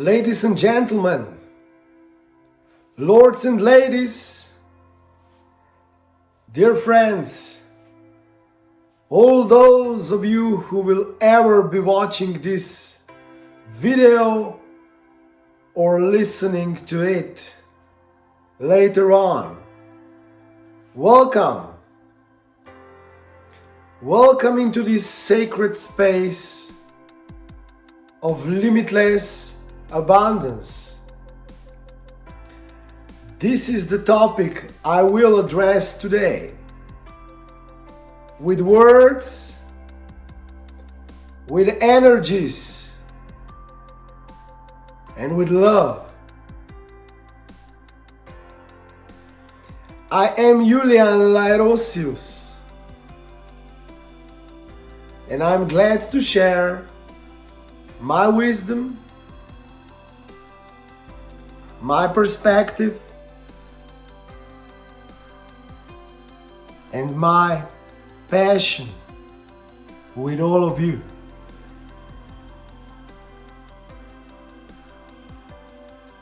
Ladies and gentlemen, lords and ladies, dear friends, all those of you who will ever be watching this video or listening to it later on, welcome. Welcome into this sacred space of limitless abundance. This is the topic I will address today. With words, with energies, and with love. I am Julian Erosius, and I'm glad to share my wisdom, my perspective, and my passion with all of you.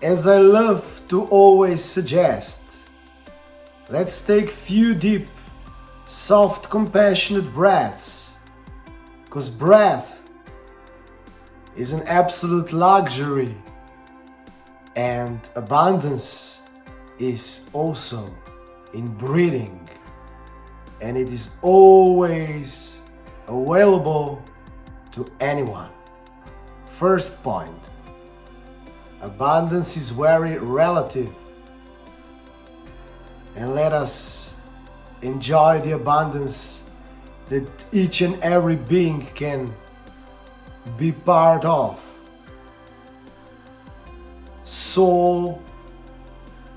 As I love to always suggest, let's take few deep, soft, compassionate breaths, because breath is an absolute luxury, and abundance is also in breathing, and it is always available to anyone. First point, abundance is very relative, and let us enjoy the abundance that each and every being can be part of. Soul,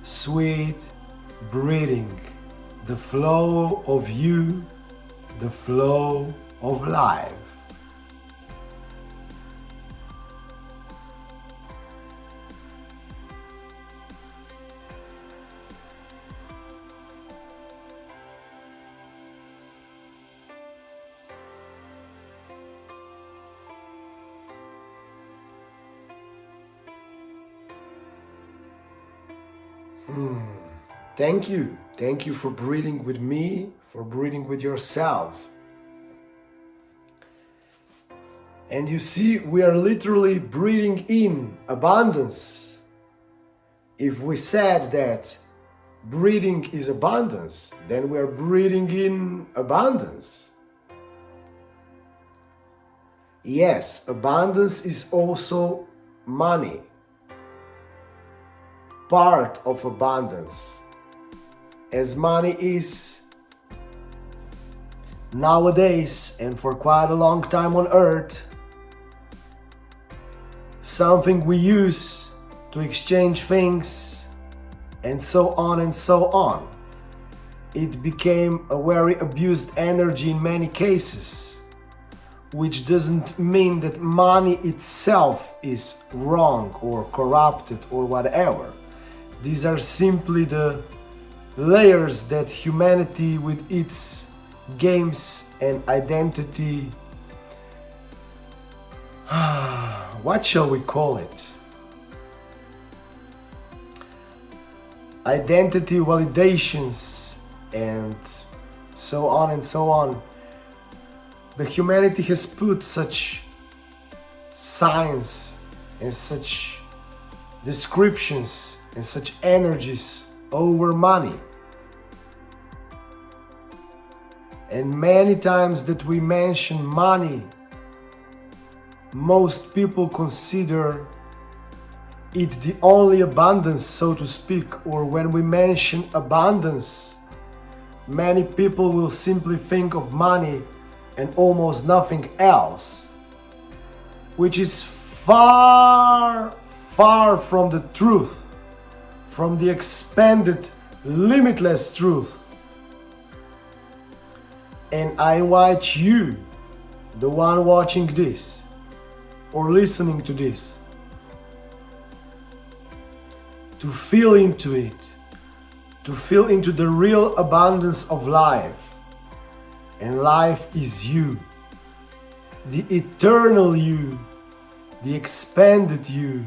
sweet breathing, the flow of you, the flow of life. Thank you. Thank you for breathing with me, for breathing with yourself. And you see, we are literally breathing in abundance. If we said that breathing is abundance, then we are breathing in abundance. Yes, abundance is also money. Part of abundance, as money is nowadays and for quite a long time on earth something we use to exchange things and so on and so on. It became a very abused energy in many cases, which doesn't mean that money itself is wrong or corrupted or whatever. These are simply the layers that humanity with its games and identity, what shall we call it? Identity validations and so on and so on. The humanity has put such science and such descriptions and such energies over money. And many times that we mention money, most people consider it the only abundance, so to speak, or when we mention abundance, many people will simply think of money and almost nothing else, which is far, far from the truth, from the expanded, limitless truth. And I invite you, the one watching this or listening to this, to feel into it, to feel into the real abundance of life. And life is you, the eternal you, the expanded you,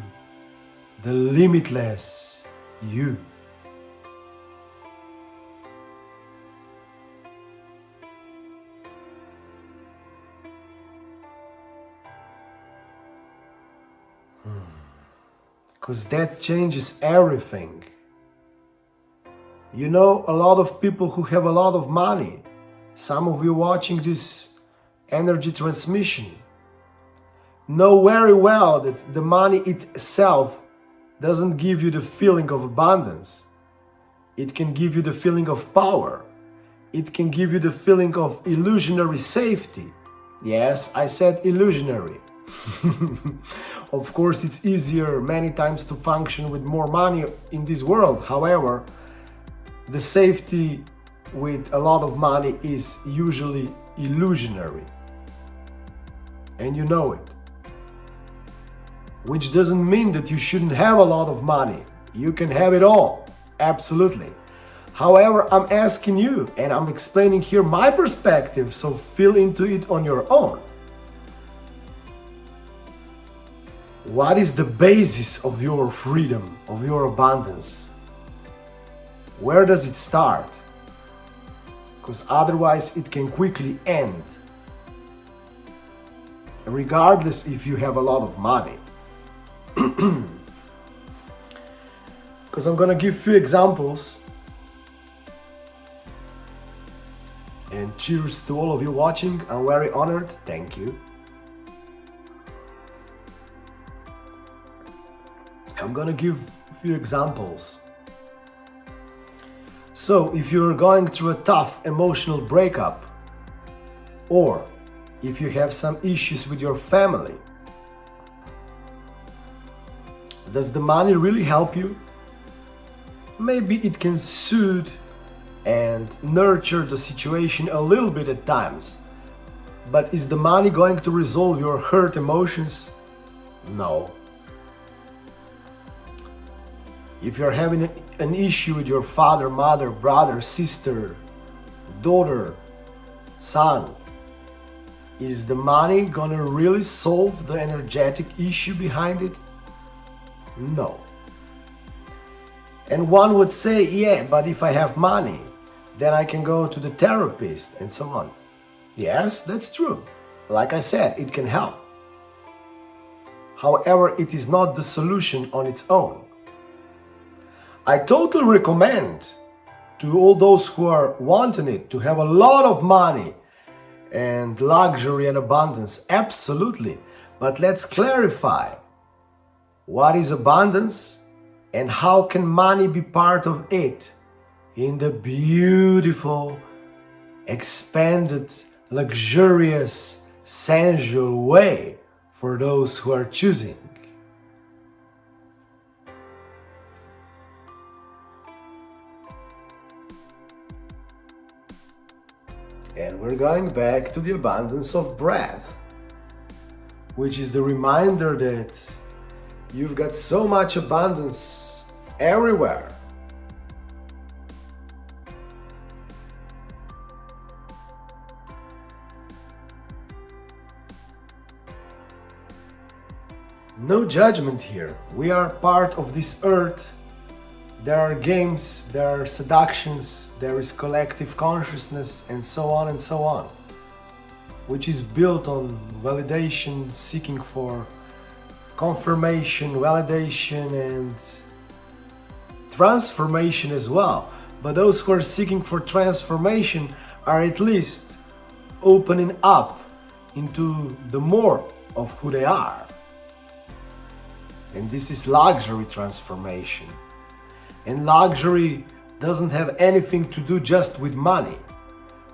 the limitless you. Because that changes everything. You know, a lot of people who have a lot of money, some of you watching this energy transmission, know very well that the money itself doesn't give you the feeling of abundance. It can give you the feeling of power. It can give you the feeling of illusionary safety. Yes, I said illusionary. Of course, it's easier many times to function with more money in this world. However, the safety with a lot of money is usually illusionary. And you know it. Which doesn't mean that you shouldn't have a lot of money. You can have it all. Absolutely. However, I'm asking you, and I'm explaining here my perspective, so feel into it on your own. What is the basis of your freedom, of your abundance? Where does it start? Because otherwise it can quickly end, regardless if you have a lot of money. Because I'm gonna give a few examples. And cheers to all of you watching. I'm very honored. Thank you. I'm gonna give a few examples. So, if you're going through a tough emotional breakup, or if you have some issues with your family, does the money really help you? Maybe it can soothe and nurture the situation a little bit at times. But is the money going to resolve your hurt emotions? No. If you're having an issue with your father, mother, brother, sister, daughter, son, is the money gonna really solve the energetic issue behind it? No. And one would say, yeah, but if I have money, then I can go to the therapist and so on. Yes, that's true. Like I said, it can help. However, it is not the solution on its own. I totally recommend to all those who are wanting it to have a lot of money and luxury and abundance. Absolutely. But let's clarify. What is abundance and how can money be part of it in the beautiful, expanded, luxurious, sensual way for those who are choosing? And we're going back to the abundance of breath, which is the reminder that you've got so much abundance everywhere. No judgment here. We are part of this earth. There are games, there are seductions, there is collective consciousness, and so on, which is built on validation, seeking for confirmation, validation, and transformation as well. But those who are seeking for transformation are at least opening up into the more of who they are. And this is luxury transformation. And luxury doesn't have anything to do just with money.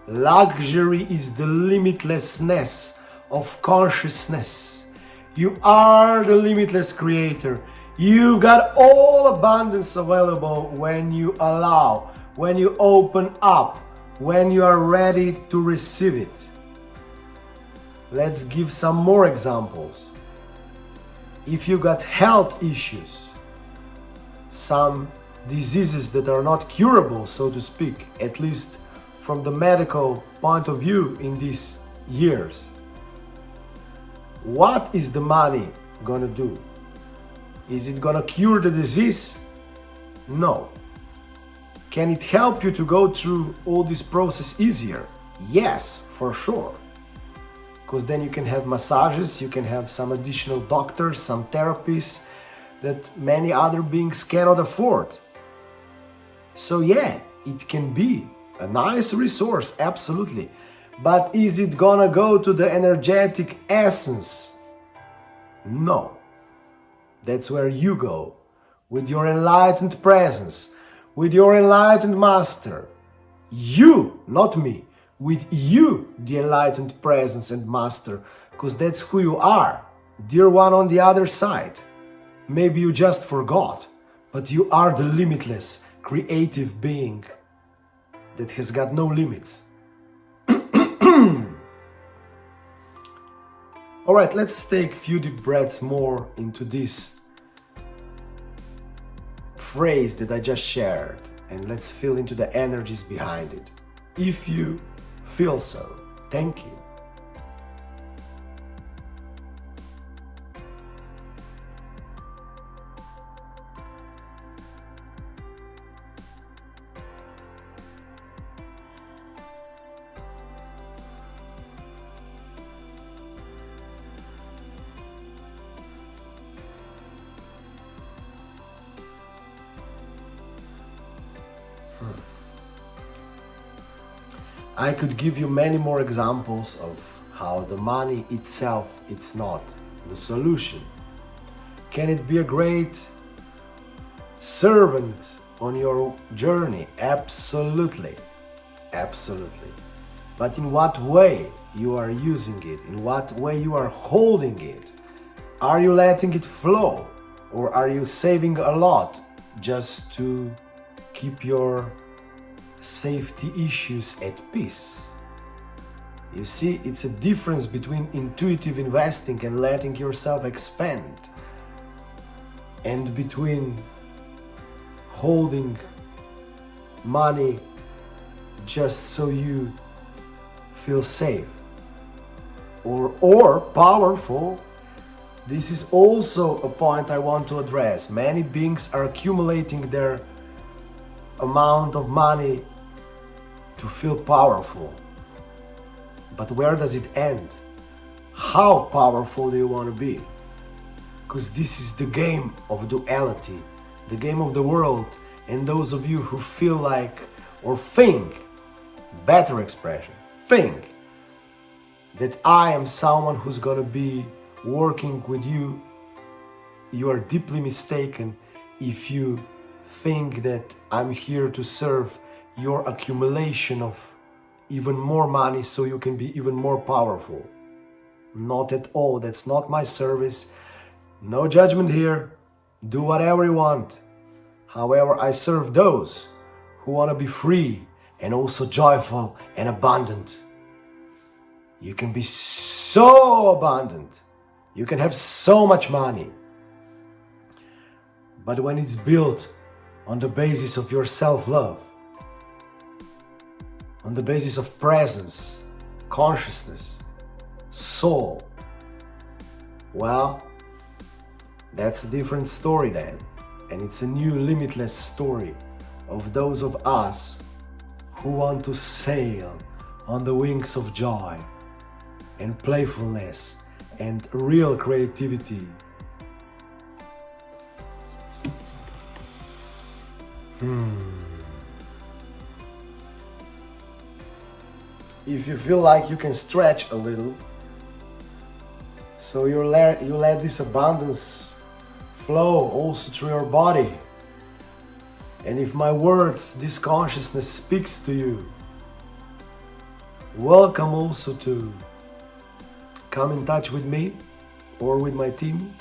Luxury is the limitlessness of consciousness. You are the limitless creator. You've got all abundance available when you allow, when you open up, when you are ready to receive it. Let's give some more examples. If you got health issues, some diseases that are not curable, so to speak, at least from the medical point of view in these years, what is the money gonna do? Is it gonna cure the disease? No. Can it help you to go through all this process easier? Yes, for sure. Because then you can have massages, you can have some additional doctors, some therapists that many other beings cannot afford. So yeah, it can be a nice resource, absolutely. But is it gonna go to the energetic essence? No. That's where you go, with your enlightened presence, with your enlightened master. You, not me, with you, the enlightened presence and master, because that's who you are, dear one on the other side. Maybe you just forgot, but you are the limitless, creative being that has got no limits. Alright, let's take a few deep breaths more into this phrase that I just shared, and let's feel into the energies behind it. If you feel so, thank you. I could give you many more examples of how the money itself it's not the solution. Can it be a great servant on your journey? Absolutely. Absolutely. But in what way you are using it? In what way you are holding it? Are you letting it flow? Or are you saving a lot just to keep your safety issues at peace? You see, it's a difference between intuitive investing and letting yourself expand, and between holding money just so you feel safe or powerful. This is also a point I want to address. Many beings are accumulating their amount of money to feel powerful. But where does it end? How powerful do you want to be? Because this is the game of duality, the game of the world, and those of you who feel like or think, better expression, think that I am someone who's gonna be working with you, you are deeply mistaken if you think that I'm here to serve your accumulation of even more money so you can be even more powerful. Not at all. That's not my service. No judgment here. Do whatever you want. However, I serve those who want to be free and also joyful and abundant. You can be so abundant. You can have so much money. But when it's built on the basis of your self-love, on the basis of presence, consciousness, soul, well, that's a different story then. And it's a new limitless story of those of us who want to sail on the wings of joy and playfulness and real creativity. If you feel like you can stretch a little, so you let this abundance flow also through your body. And if my words, this consciousness speaks to you, welcome also to come in touch with me or with my team.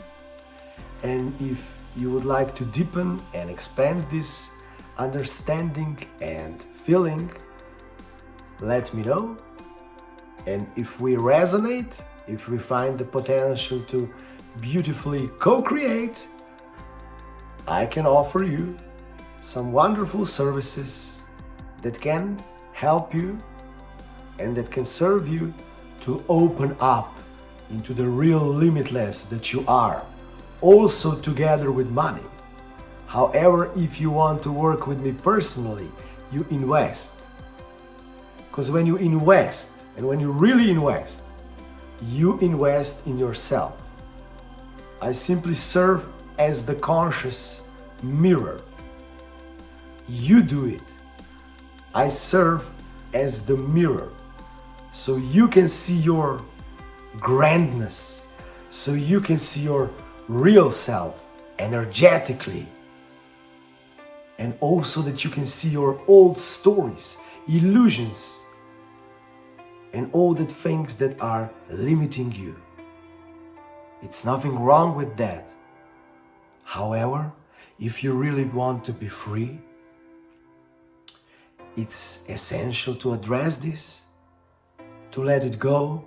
And if you would like to deepen and expand this understanding and feeling, let me know. And if we resonate, if we find the potential to beautifully co-create, I can offer you some wonderful services that can help you and that can serve you to open up into the real limitless that you are, also together with money. However, if you want to work with me personally, you invest. Because when you invest, and when you really invest, you invest in yourself. I simply serve as the conscious mirror. You do it. I serve as the mirror. So you can see your grandness. So you can see your real self energetically. And also that you can see your old stories, illusions, and all the things that are limiting you. It's nothing wrong with that. However, if you really want to be free, it's essential to address this, to let it go,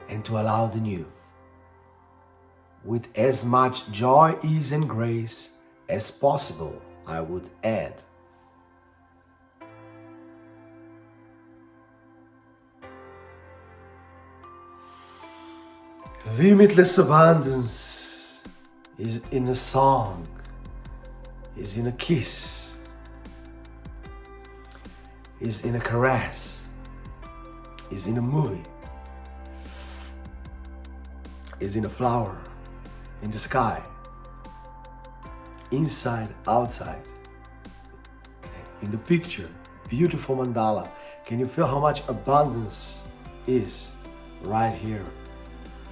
and to allow the new. With as much joy, ease, and grace as possible, I would add. Limitless abundance is in a song, is in a kiss, is in a caress, is in a movie, is in a flower, in the sky, inside, outside, in the picture, beautiful mandala. Can you feel how much abundance is right here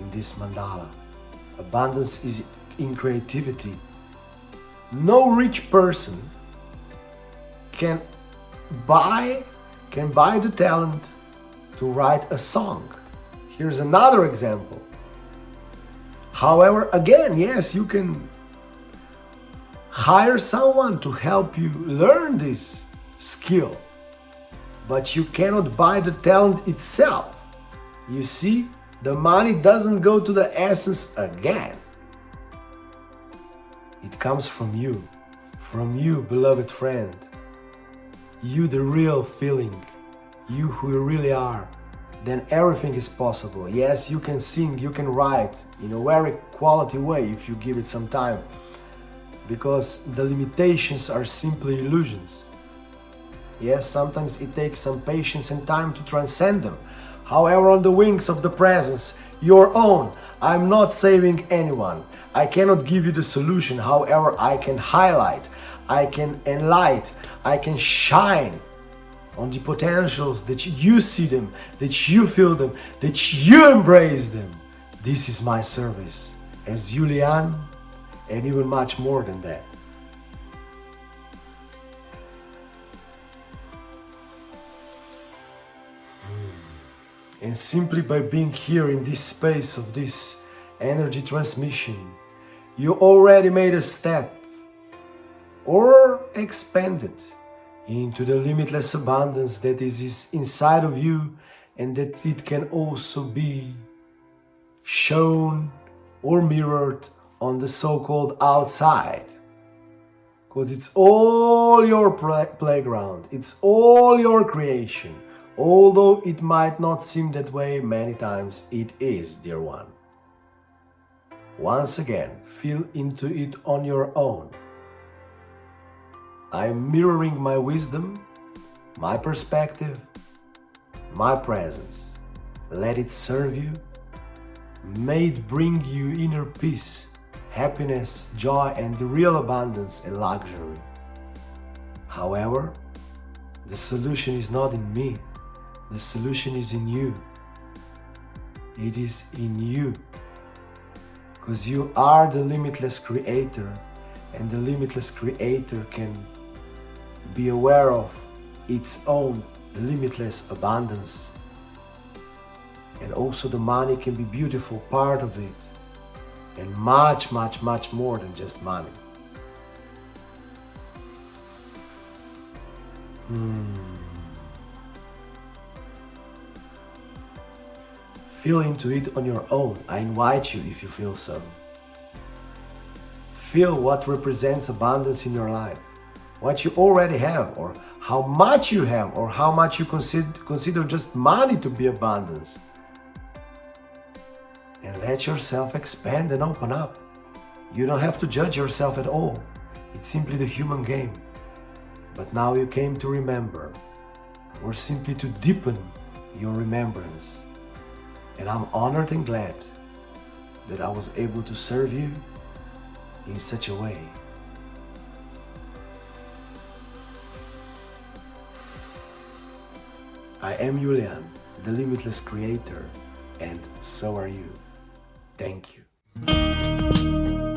in this mandala? Abundance is in creativity. No rich person can buy the talent to write a song. Here's another example. However, again, yes, you can hire someone to help you learn this skill, but you cannot buy the talent itself. You see, the money doesn't go to the essence again. It comes from you, beloved friend. You, the real feeling, you who you really are. Then everything is possible. Yes, you can sing, you can write in a very quality way if you give it some time, because the limitations are simply illusions. Yes, sometimes it takes some patience and time to transcend them. However, on the wings of the presence, your own, I'm not saving anyone. I cannot give you the solution. However, I can highlight, I can enlighten, I can shine on the potentials that you see them, that you feel them, that you embrace them. This is my service as Julian, and even much more than that. And simply by being here in this space of this energy transmission, you already made a step or expanded into the limitless abundance that is inside of you, and that it can also be shown or mirrored on the so-called outside. Because it's all your playground, it's all your creation. Although it might not seem that way, many times it is, dear one. Once again, feel into it on your own. I'm mirroring my wisdom, my perspective, my presence. Let it serve you. May it bring you inner peace, happiness, joy, and real abundance and luxury. However, the solution is not in me. The solution is in you. It is in you. Because you are the limitless creator, and the limitless creator can be aware of its own limitless abundance. And also the money can be a beautiful part of it, and much, much, much more than just money. Feel into it on your own. I invite you if you feel so. Feel what represents abundance in your life, what you already have, or how much you have, or how much you consider just money to be abundance. and let yourself expand and open up. You don't have to judge yourself at all. It's simply the human game. But now you came to remember, or simply to deepen your remembrance. And I'm honored and glad that I was able to serve you in such a way. I am Julian, the limitless creator, and so are you. Thank you.